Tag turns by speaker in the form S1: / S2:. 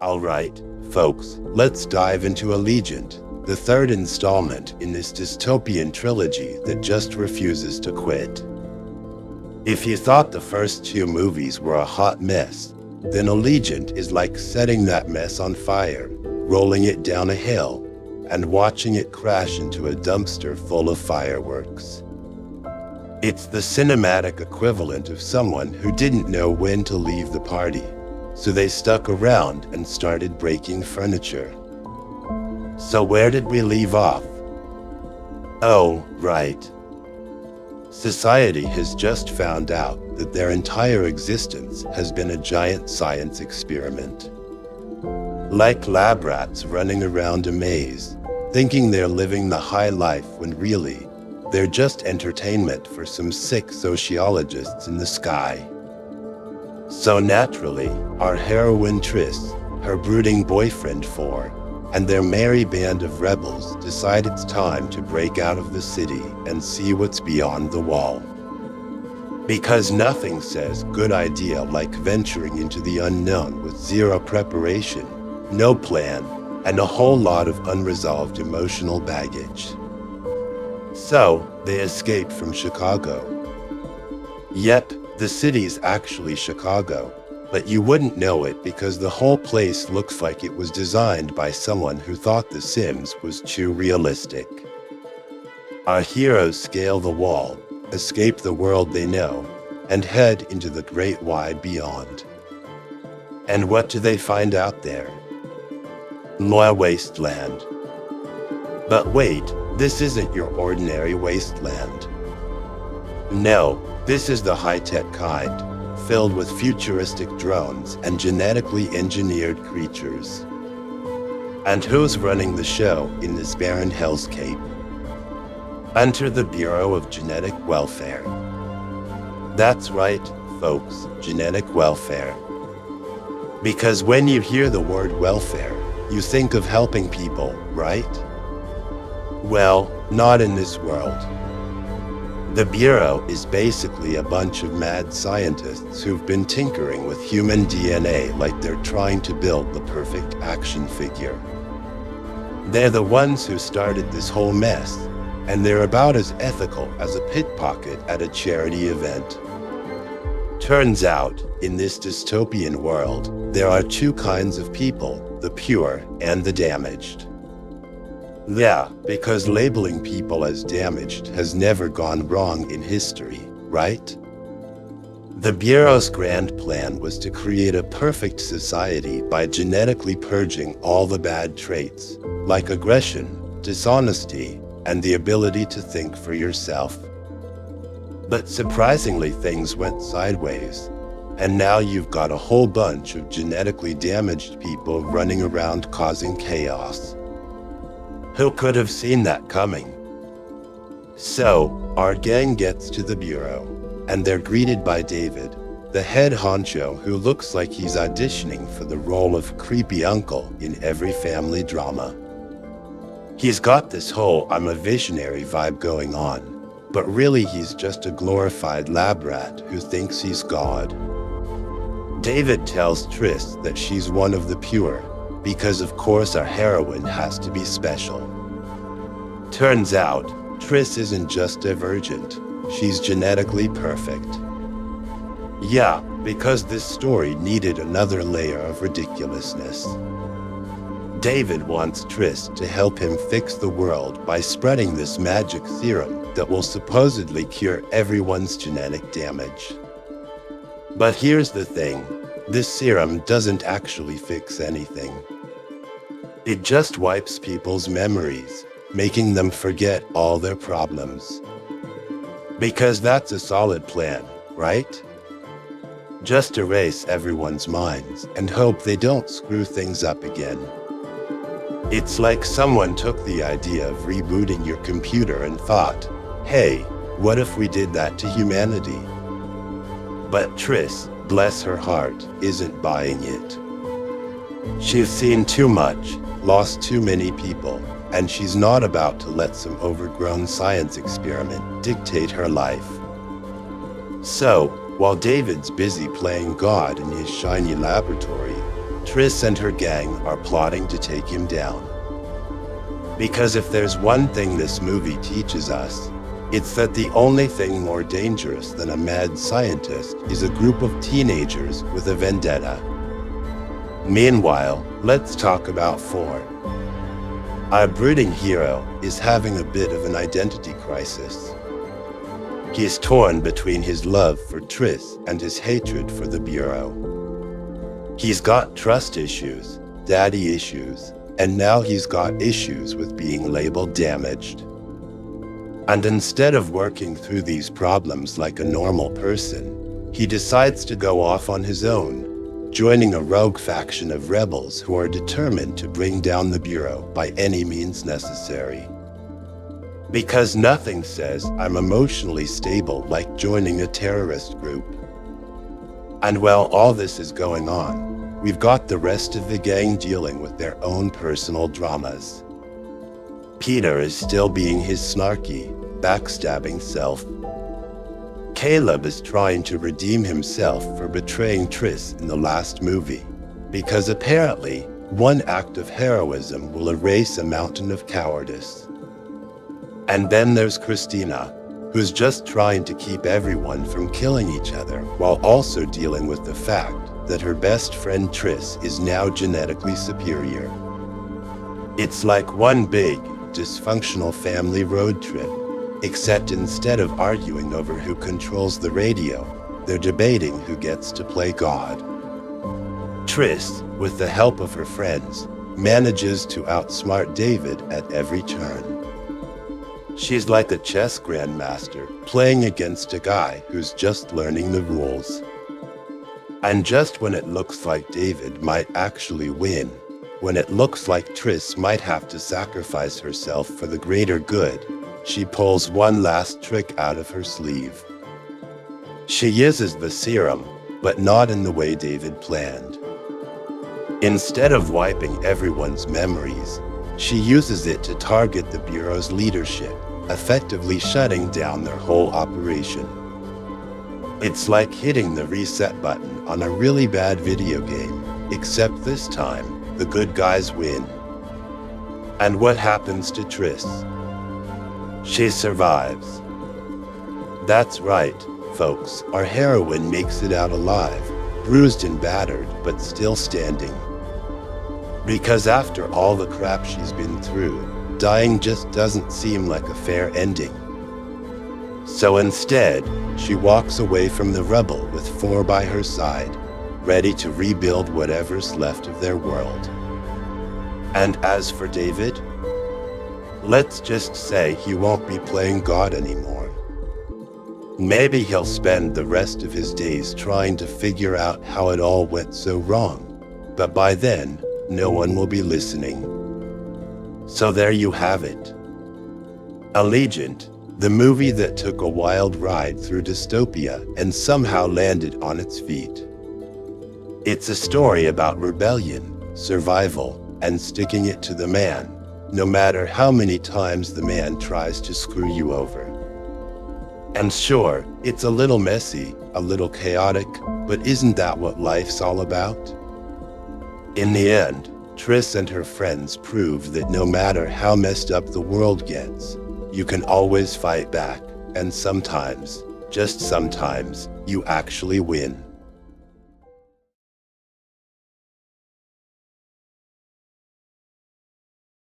S1: Alright, folks, let's dive into Allegiant, the third installment in this dystopian trilogy that just refuses to quit. If you thought the first two movies were a hot mess, then Allegiant is like setting that mess on fire, rolling it down a hill, and watching it crash into a dumpster full of fireworks. It's the cinematic equivalent of someone who didn't know when to leave the party, so they stuck around and started breaking furniture. So where did we leave off? Oh, right. Society has just found out that their entire existence has been a giant science experiment. Like lab rats running around a maze, thinking they're living the high life when really, they're just entertainment for some sick sociologists in the sky. So naturally, our heroine Triss, her brooding boyfriend For, and their merry band of rebels decide it's time to break out of the city and see what's beyond the wall. Because nothing says good idea like venturing into the unknown with zero preparation, no plan, and a whole lot of unresolved emotional baggage. So, they escape from Chicago. Yep, the city's actually Chicago, but you wouldn't know it because the whole place looks like it was designed by someone who thought The Sims was too realistic. Our heroes scale the wall, escape the world they know, and head into the great wide beyond. And what do they find out there? More wasteland. But wait, this isn't your ordinary wasteland. No, this is the high-tech kind, filled with futuristic drones and genetically engineered creatures. And who's running the show in this barren hellscape? Enter the Bureau of Genetic Welfare. That's right, folks, genetic welfare. Because when you hear the word welfare, you think of helping people, right? Well, not in this world. The Bureau is basically a bunch of mad scientists who've been tinkering with human DNA like they're trying to build the perfect action figure. They're the ones who started this whole mess, and they're about as ethical as a pickpocket at a charity event. Turns out, in this dystopian world, there are two kinds of people, the pure and the damaged. Yeah, because labeling people as damaged has never gone wrong in history, right? The Bureau's grand plan was to create a perfect society by genetically purging all the bad traits, like aggression, dishonesty, and the ability to think for yourself. But surprisingly, things went sideways, and now you've got a whole bunch of genetically damaged people running around causing chaos. Who could have seen that coming? So, our gang gets to the Bureau, and they're greeted by David, the head honcho who looks like he's auditioning for the role of creepy uncle in every family drama. He's got this whole I'm a visionary vibe going on, but really he's just a glorified lab rat who thinks he's God. David tells Triss that she's one of the pure, because of course our heroine has to be special. Turns out, Triss isn't just divergent, she's genetically perfect. Yeah, because this story needed another layer of ridiculousness. David wants Triss to help him fix the world by spreading this magic serum that will supposedly cure everyone's genetic damage. But here's the thing, this serum doesn't actually fix anything. It just wipes people's memories, making them forget all their problems. Because that's a solid plan, right? Just erase everyone's minds and hope they don't screw things up again. It's like someone took the idea of rebooting your computer and thought, hey, what if we did that to humanity? But Triss, bless her heart, isn't buying it. She's seen too much, lost too many people, and she's not about to let some overgrown science experiment dictate her life. So, while David's busy playing God in his shiny laboratory, Triss and her gang are plotting to take him down. Because if there's one thing this movie teaches us, it's that the only thing more dangerous than a mad scientist is a group of teenagers with a vendetta. Meanwhile, let's talk about Ford. Our brooding hero is having a bit of an identity crisis. He's torn between his love for Triss and his hatred for the Bureau. He's got trust issues, daddy issues, and now he's got issues with being labeled damaged. And instead of working through these problems like a normal person, he decides to go off on his own, joining a rogue faction of rebels who are determined to bring down the Bureau by any means necessary. Because nothing says I'm emotionally stable like joining a terrorist group. And while all this is going on, we've got the rest of the gang dealing with their own personal dramas. Peter is still being his snarky, backstabbing self. Caleb is trying to redeem himself for betraying Triss in the last movie, because apparently, one act of heroism will erase a mountain of cowardice. And then there's Christina, who's just trying to keep everyone from killing each other while also dealing with the fact that her best friend Triss is now genetically superior. It's like one big, dysfunctional family road trip, except instead of arguing over who controls the radio, they're debating who gets to play God. Triss, with the help of her friends, manages to outsmart David at every turn. She's like a chess grandmaster playing against a guy who's just learning the rules. And just when it looks like David might actually win, when it looks like Triss might have to sacrifice herself for the greater good, she pulls one last trick out of her sleeve. She uses the serum, but not in the way David planned. Instead of wiping everyone's memories, she uses it to target the Bureau's leadership, effectively shutting down their whole operation. It's like hitting the reset button on a really bad video game, except this time, the good guys win. And what happens to Triss? She survives. That's right, folks, our heroine makes it out alive, bruised and battered, but still standing. Because after all the crap she's been through, dying just doesn't seem like a fair ending. So instead, she walks away from the rubble with 4 by her side, ready to rebuild whatever's left of their world. And as for David, let's just say he won't be playing God anymore. Maybe he'll spend the rest of his days trying to figure out how it all went so wrong, but by then, no one will be listening. So there you have it. Allegiant, the movie that took a wild ride through dystopia and somehow landed on its feet. It's a story about rebellion, survival, and sticking it to the man, no matter how many times the man tries to screw you over. And sure, it's a little messy, a little chaotic, but isn't that what life's all about? In the end, Triss and her friends proved that no matter how messed up the world gets, you can always fight back, and sometimes, just sometimes, you actually win.